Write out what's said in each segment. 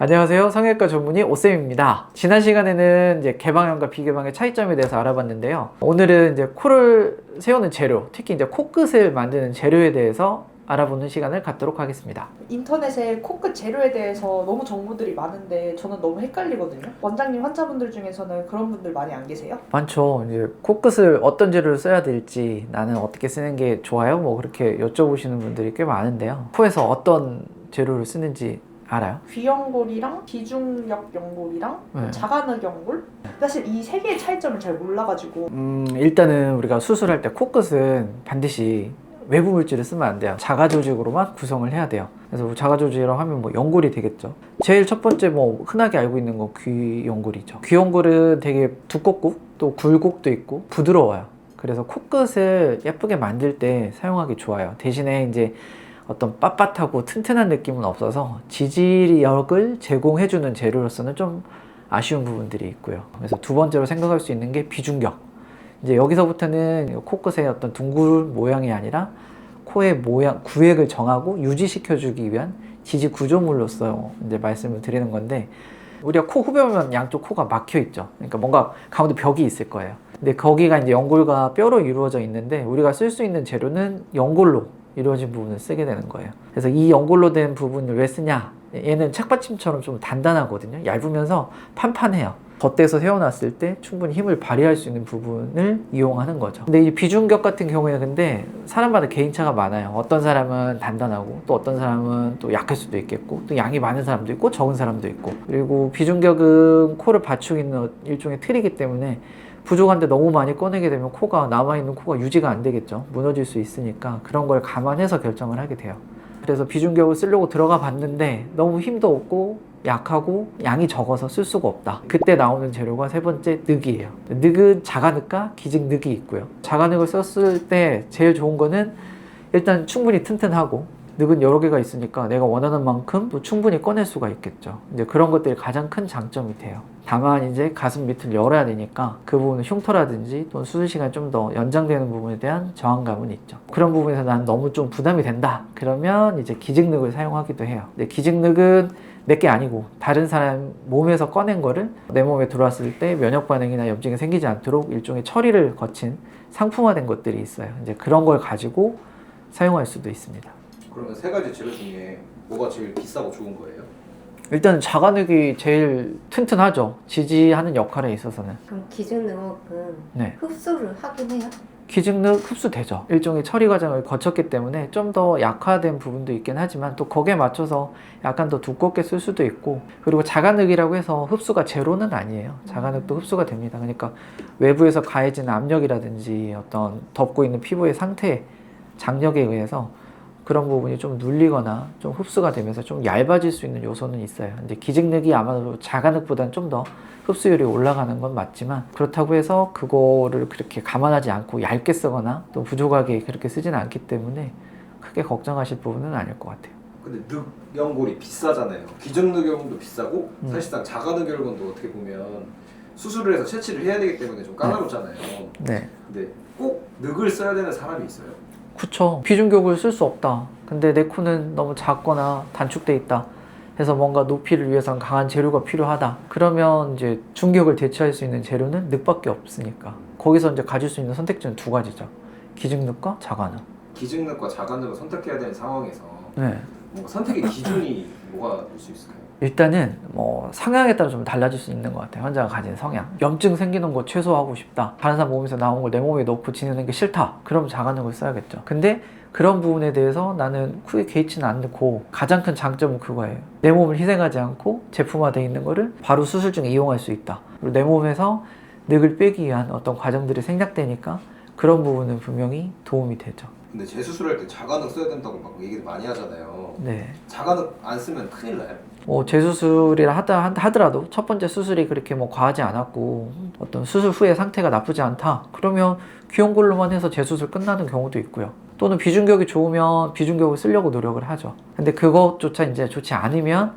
안녕하세요. 성형외과 전문의 오쌤입니다. 지난 시간에는 이제 개방형과 비개방의 차이점에 대해서 알아봤는데요. 오늘은 이제 코를 세우는 재료, 특히 이제 코끝을 만드는 재료에 대해서 알아보는 시간을 갖도록 하겠습니다. 인터넷에 코끝 재료에 대해서 너무 정보들이 많은데 저는 너무 헷갈리거든요. 원장님 환자분들 중에서는 그런 분들 많이 안 계세요? 많죠. 이제 코끝을 어떤 재료를 써야 될지, 나는 어떻게 쓰는 게 좋아요? 뭐 그렇게 여쭤보시는 분들이 꽤 많은데요. 코에서 어떤 재료를 쓰는지 알아요? 귀연골이랑 비중력 연골이랑 네. 자간흑 연골? 사실 이 세 개의 차이점을 잘 몰라가지고 일단은 우리가 수술할 때 코끝은 반드시 외부 물질을 쓰면 안 돼요. 자가 조직으로만 구성을 해야 돼요. 그래서 자가 조직이라고 하면 뭐 연골이 되겠죠. 제일 첫 번째 뭐 흔하게 알고 있는 거 귀 연골이죠. 귀 연골은 되게 두껍고 또 굴곡도 있고 부드러워요. 그래서 코끝을 예쁘게 만들 때 사용하기 좋아요. 대신에 이제 어떤 빳빳하고 튼튼한 느낌은 없어서 지지력을 제공해주는 재료로서는 좀 아쉬운 부분들이 있고요. 그래서 두 번째로 생각할 수 있는 게 비중격. 이제 여기서부터는 코끝의 어떤 둥글 모양이 아니라 코의 모양, 구획을 정하고 유지시켜주기 위한 지지 구조물로서 이제 말씀을 드리는 건데, 우리가 코 후벼면 양쪽 코가 막혀 있죠. 그러니까 뭔가 가운데 벽이 있을 거예요. 근데 거기가 이제 연골과 뼈로 이루어져 있는데, 우리가 쓸 수 있는 재료는 연골로 이루어진 부분을 쓰게 되는 거예요. 그래서 이 연골로 된 부분을 왜 쓰냐? 얘는 책받침처럼 좀 단단하거든요. 얇으면서 판판해요. 덧대서 세워놨을 때 충분히 힘을 발휘할 수 있는 부분을 이용하는 거죠. 근데 이 비중격 같은 경우에는 근데 사람마다 개인차가 많아요. 어떤 사람은 단단하고 또 어떤 사람은 또 약할 수도 있겠고, 또 양이 많은 사람도 있고 적은 사람도 있고, 그리고 비중격은 코를 받치는 일종의 틀이기 때문에 부족한데 너무 많이 꺼내게 되면 코가, 남아있는 코가 유지가 안 되겠죠. 무너질 수 있으니까 그런 걸 감안해서 결정을 하게 돼요. 그래서 비중격을 쓰려고 들어가 봤는데 너무 힘도 없고 약하고 양이 적어서 쓸 수가 없다. 그때 나오는 재료가 세 번째 늑이에요. 늑은 자가늑과 기직늑이 있고요. 자가늑을 썼을 때 제일 좋은 거는 일단 충분히 튼튼하고, 늑은 여러 개가 있으니까 내가 원하는 만큼 또 충분히 꺼낼 수가 있겠죠. 이제 그런 것들이 가장 큰 장점이 돼요. 다만 이제 가슴 밑을 열어야 되니까 그 부분은 흉터라든지 또는 수술 시간이 좀 더 연장되는 부분에 대한 저항감은 있죠. 그런 부분에서 난 너무 좀 부담이 된다. 그러면 이제 기직늑을 사용하기도 해요. 근데 기직늑은 내게 아니고 다른 사람 몸에서 꺼낸 거를 내 몸에 들어왔을 때 면역 반응이나 염증이 생기지 않도록 일종의 처리를 거친 상품화된 것들이 있어요. 이제 그런 걸 가지고 사용할 수도 있습니다. 그러면 세 가지 재료 중에 뭐가 제일 비싸고 좋은 거예요? 일단 자가늑이 제일 튼튼하죠. 지지하는 역할에 있어서는. 그럼 기준능력은 네. 흡수를 하긴 해요? 기증늑 흡수되죠. 일종의 처리 과정을 거쳤기 때문에 좀 더 약화된 부분도 있긴 하지만 또 거기에 맞춰서 약간 더 두껍게 쓸 수도 있고, 그리고 자가늑이라고 해서 흡수가 제로는 아니에요. 자가늑도 흡수가 됩니다. 그러니까 외부에서 가해지는 압력이라든지 어떤 덮고 있는 피부의 상태, 장력에 의해서 그런 부분이 좀 눌리거나 좀 흡수가 되면서 좀 얇아질 수 있는 요소는 있어요. 근데 기직늑이 아마도 자가늑보다는 좀 더 흡수율이 올라가는 건 맞지만, 그렇다고 해서 그거를 그렇게 감안하지 않고 얇게 쓰거나 또 부족하게 그렇게 쓰지는 않기 때문에 크게 걱정하실 부분은 아닐 것 같아요. 근데 늑연골이 비싸잖아요. 기존늑연골도 비싸고 사실상 자가늑연골도 어떻게 보면 수술을 해서 채취를 해야 되기 때문에 좀 까다롭잖아요. 네. 근데 꼭 늑을 써야 되는 사람이 있어요? 그쵸. 비중격을 쓸 수 없다. 근데 내 코는 너무 작거나 단축돼 있다. 해서 뭔가 높이를 위해서는 강한 재료가 필요하다. 그러면 이제 중격을 대체할 수 있는 재료는 늑밖에 없으니까 거기서 이제 가질 수 있는 선택지는 두 가지죠. 기증늑과 자가늑. 기증늑과 자가늑을 선택해야 되는 상황에서 네. 뭔가 선택의 기준이 뭐가 될 수 있을까요? 일단은 뭐 성향에 따라 좀 달라질 수 있는 것 같아요. 환자가 가진 성향. 염증 생기는 거 최소화하고 싶다. 다른 사람 몸에서 나온 걸 내 몸에 넣고 지내는 게 싫다. 그럼 자가늑을 써야겠죠. 근데 그런 부분에 대해서 나는 크게 개의치는 않고, 가장 큰 장점은 그거예요. 내 몸을 희생하지 않고 제품화되어 있는 거를 바로 수술 중에 이용할 수 있다. 그리고 내 몸에서 늑을 빼기 위한 어떤 과정들이 생략되니까 그런 부분은 분명히 도움이 되죠. 근데 재수술할 때 자가늑 써야 된다고 막 얘기를 많이 하잖아요. 네. 자가늑 안 쓰면 큰일 나요? 재수술이라 하더라도 첫 번째 수술이 그렇게 뭐 과하지 않았고 어떤 수술 후에 상태가 나쁘지 않다. 그러면 귀연골로만 해서 재수술 끝나는 경우도 있고요. 또는 비중격이 좋으면 비중격을 쓰려고 노력을 하죠. 근데 그것조차 이제 좋지 않으면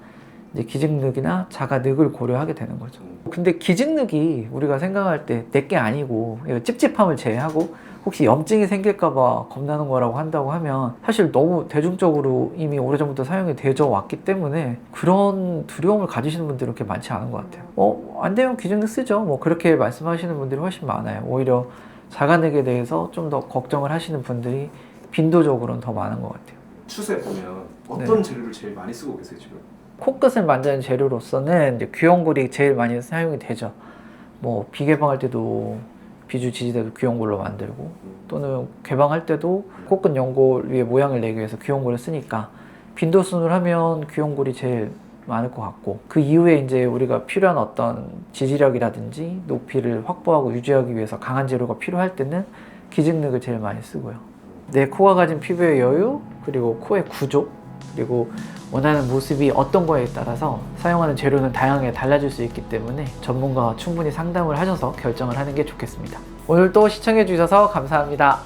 이제 기직늑이나 자가늑을 고려하게 되는 거죠. 근데 기직늑이 우리가 생각할 때 내게 아니고 찝찝함을 제외하고 혹시 염증이 생길까봐 겁나는 거라고 한다고 하면 사실 너무 대중적으로 이미 오래전부터 사용이 되어 왔기 때문에 그런 두려움을 가지시는 분들은 그렇게 많지 않은 것 같아요. 안 되면 기준력 쓰죠. 뭐 그렇게 말씀하시는 분들이 훨씬 많아요. 오히려 자가늑에 대해서 좀 더 걱정을 하시는 분들이 빈도적으로는 더 많은 것 같아요. 추세 보면 어떤 재료를 제일 많이 쓰고 계세요 지금? 코끝을 만드는 재료로서는 이제 귀염골이 제일 많이 사용이 되죠. 뭐 비개방할 때도 비주 지지대도 귀염골로 만들고 또는 개방할 때도 코끝 연골 위에 모양을 내기 위해서 귀염골을 쓰니까 빈도순을 하면 귀염골이 제일 많을 것 같고 그 이후에 이제 우리가 필요한 어떤 지지력이라든지 높이를 확보하고 유지하기 위해서 강한 재료가 필요할 때는 기증늑을 제일 많이 쓰고요. 내 코가 가진 피부의 여유 그리고 코의 구조 그리고 원하는 모습이 어떤 거에 따라서 사용하는 재료는 다양하게 달라질 수 있기 때문에 전문가와 충분히 상담을 하셔서 결정을 하는 게 좋겠습니다. 오늘도 시청해 주셔서 감사합니다.